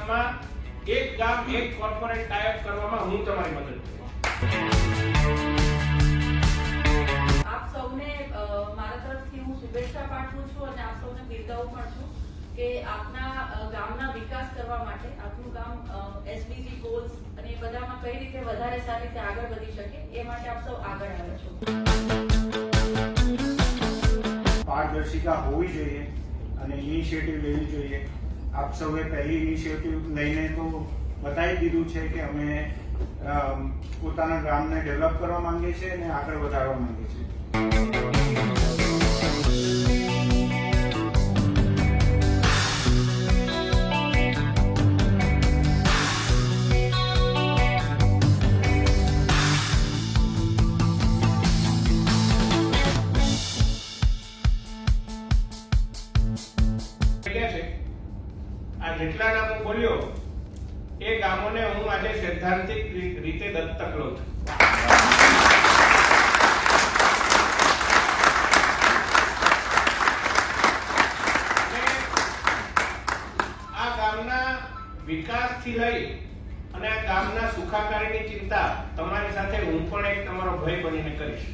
ગામમાં એક ગામ એક કોર્પોરેટ ટાઈપ કરવામાં હું તમારી મદદ કરીશ। આપ સૌને મારા તરફથી હું શુભેચ્છા પાઠવું છું અને આપ સૌને બિરદાવું પણ છું કે આપના ગામના વિકાસ કરવા માટે આપનું ગામ એસડીજી ગોલ્સ અને એ બધામાં કઈ રીતે વધારે સારી રીતે આગળ વધી શકે એ માટે આપ સૌ આગળ આવ્યા છો। પારદર્શિતા હોવી જોઈએ અને ઇનિશિયેટિવ લેવી જોઈએ। આપ સૌએ પહેલી ઇનિશિયેટિવ લઈને તો બતાવી દીધું છે કે અમે પોતાના ગામને ડેવલપ કરવા માંગીએ છીએ અને આગળ વધારવા માંગીએ છીએ। આ જેટલા નામ હું બોલ્યો એ ગામોને હું આજે સૈદ્ધાંતિક રીતે દત્તક લઉં છું। આ ગામના વિકાસથી લઈ અને આ ગામના સુખાકારીની ચિંતા તમારી સાથે હું પણ એક તમારો ભાઈ બનીને કરીશ।